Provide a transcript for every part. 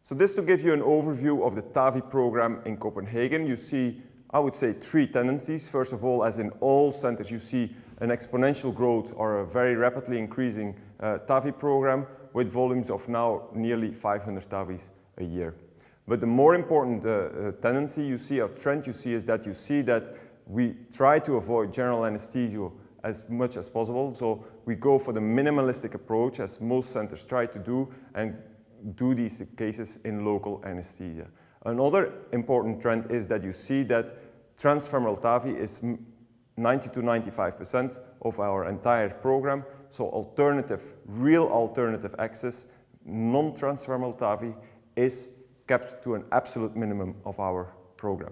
So this to give you an overview of the TAVI program in Copenhagen. You see, I would say, three tendencies. First of all, as in all centers, you see an exponential growth or a very rapidly increasing TAVI program with volumes of now nearly 500 TAVIs a year. But the more important tendency you see, or trend you see, is that you see that we try to avoid general anesthesia as much as possible. So we go for the minimalistic approach, as most centers try to do, and do these cases in local anesthesia. Another important trend is that you see that transfemoral TAVI is 90 to 95% of our entire program. So alternative, real alternative access, non-transfemoral TAVI is kept to an absolute minimum of our program.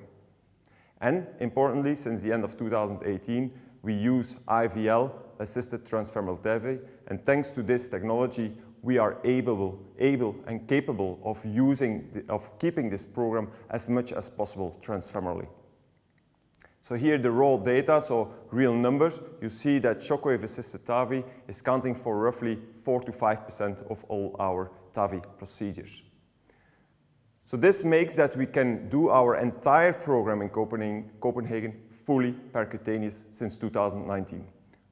And importantly, since the end of 2018, we use IVL, assisted transfemoral TAVI, and thanks to this technology, we are able and capable of keeping this program as much as possible transfemorally. So here the raw data, so real numbers, you see that shockwave-assisted TAVI is counting for roughly 4 to 5% of all our TAVI procedures. So this makes that we can do our entire program in Copenhagen fully percutaneous since 2019.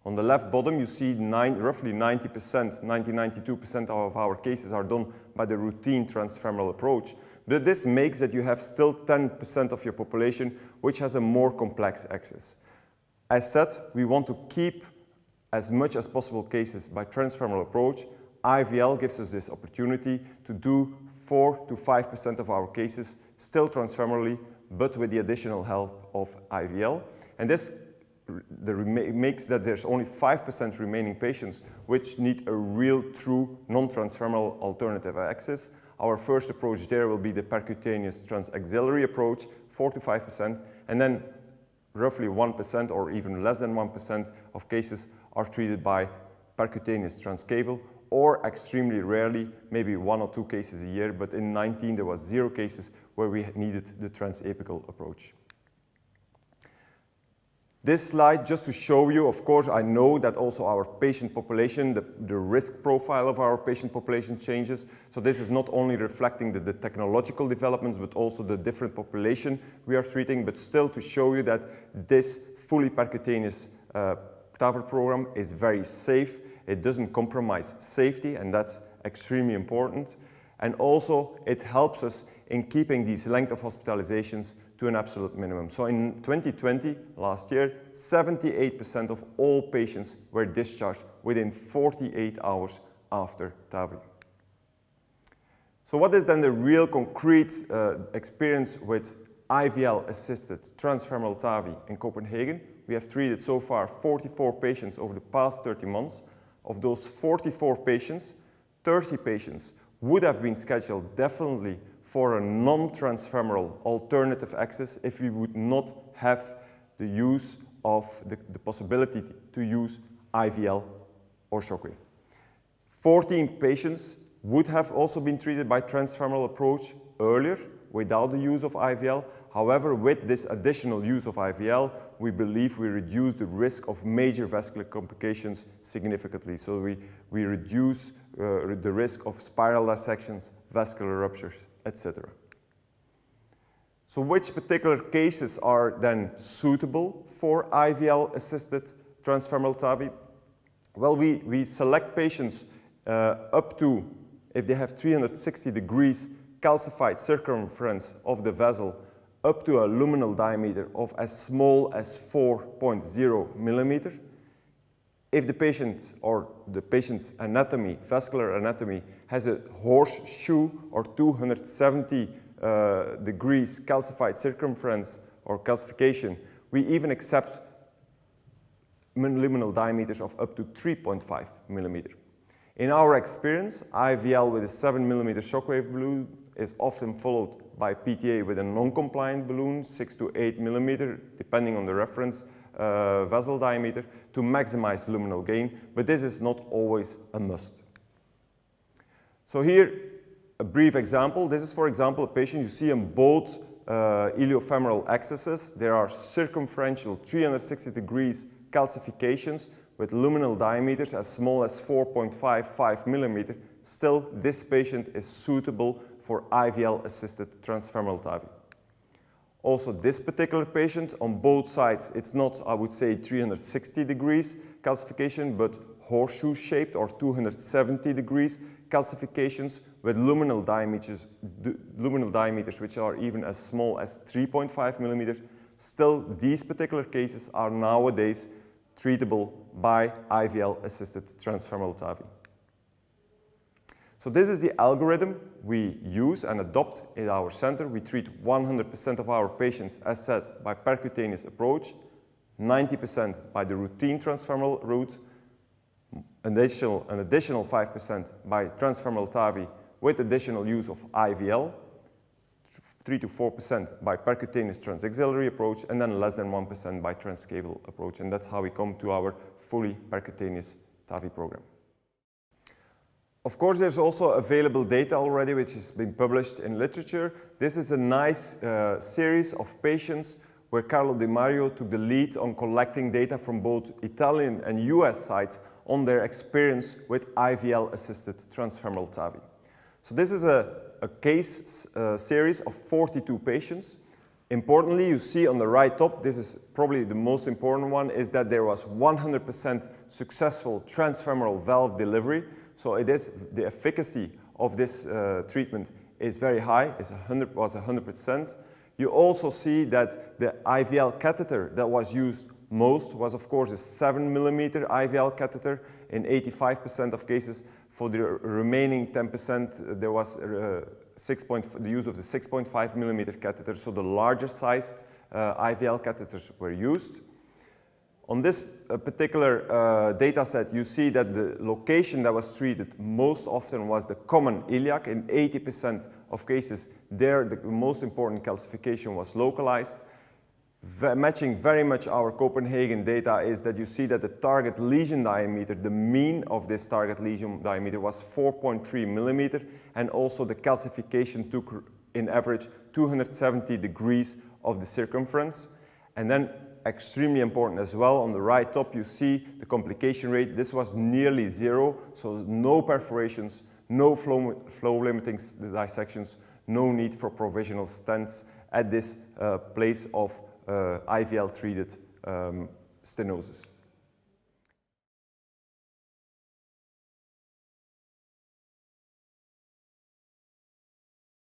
On the left bottom, you see roughly 90%, 92% of our cases are done by the routine transfemoral approach. But this makes that you have still 10% of your population which has a more complex access. As said, we want to keep as much as possible cases by transfemoral approach. IVL gives us this opportunity to do 4 to 5% of our cases still transfemorally, but with the additional help of IVL. And this makes that there's only 5% remaining patients which need a real, true, non-transfemoral alternative access. Our first approach there will be the percutaneous transaxillary approach, 4 to 5%, and then roughly 1% or even less than 1% of cases are treated by percutaneous transcaval, or extremely rarely, maybe 1 or 2 cases a year, but in 2019 there was 0 cases where we needed the transapical approach. This slide, just to show you, of course, I know that also our patient population, the risk profile of our patient population changes. So this is not only reflecting the technological developments, but also the different population we are treating, but still to show you that this fully percutaneous TAVR program is very safe. It doesn't compromise safety, and that's extremely important. And also, it helps us in keeping these length of hospitalizations to an absolute minimum. So in 2020, last year, 78% of all patients were discharged within 48 hours after TAVI. So what is then the real concrete experience with IVL-assisted transfemoral TAVI in Copenhagen? We have treated so far 44 patients over the past 30 months. Of those 44 patients, 30 patients would have been scheduled definitely for a non-transfemoral alternative access if we would not have the use of the possibility to use IVL or shockwave. 14 patients would have also been treated by transfemoral approach earlier without the use of IVL. However, with this additional use of IVL, we believe we reduce the risk of major vascular complications significantly. So we reduce the risk of spiral dissections, vascular ruptures, etc. So which particular cases are then suitable for IVL-assisted transfemoral TAVI? Well, we select patients up to, if they have 360 degrees calcified circumference of the vessel, up to a luminal diameter of as small as 4.0 millimeter. If the patient or the patient's anatomy, vascular anatomy, has a horseshoe or 270 degrees calcified circumference or calcification, we even accept luminal diameters of up to 3.5 millimeter. In our experience, IVL with a 7 millimeter shockwave balloon is often followed by PTA with a non-compliant balloon, 6 to 8 millimeter, depending on the reference vessel diameter, to maximize luminal gain, but this is not always a must. So here, a brief example. This is, for example, a patient you see on both iliofemoral axes. There are circumferential 360 degrees calcifications with luminal diameters as small as 4.55 millimeter. Still, this patient is suitable for IVL-assisted transfemoral TAVI. Also, this particular patient, on both sides, it's not, I would say, 360 degrees calcification, but horseshoe-shaped or 270 degrees calcifications with luminal diameters which are even as small as 3.5 millimeters. Still, these particular cases are nowadays treatable by IVL-assisted transfemoral TAVI. So this is the algorithm we use and adopt in our center. We treat 100% of our patients, as said, by percutaneous approach, 90% by the routine transfemoral route, an additional 5% by transfemoral TAVI with additional use of IVL, 3 to 4% by percutaneous transaxillary approach, and then less than 1% by transcaval approach. And that's how we come to our fully percutaneous TAVI program. Of course, there's also available data already which has been published in literature. This is a nice series of patients where Carlo Di Mario took the lead on collecting data from both Italian and US sites on their experience with IVL-assisted transfemoral TAVI. So this is a case series of 42 patients. Importantly, you see on the right top, this is probably the most important one, is that there was 100% successful transfemoral valve delivery. So it is, the efficacy of this treatment is very high, was 100%. You also see that the IVL catheter that was used most was, of course, a 7 millimeter IVL catheter in 85% of cases. For the remaining 10%, there was the use of the 6.5 millimeter catheter, so the larger sized IVL catheters were used. On this particular data set, you see that the location that was treated most often was the common iliac. In 80% of cases, there the most important calcification was localized. Matching very much our Copenhagen data is that you see that the target lesion diameter, the mean of this target lesion diameter was 4.3 millimeter, and also the calcification took, in average, 270 degrees of the circumference. And then, extremely important as well, on the right top you see the complication rate. This was nearly zero, so no perforations, no flow limiting dissections, no need for provisional stents at this place of IVL treated stenosis.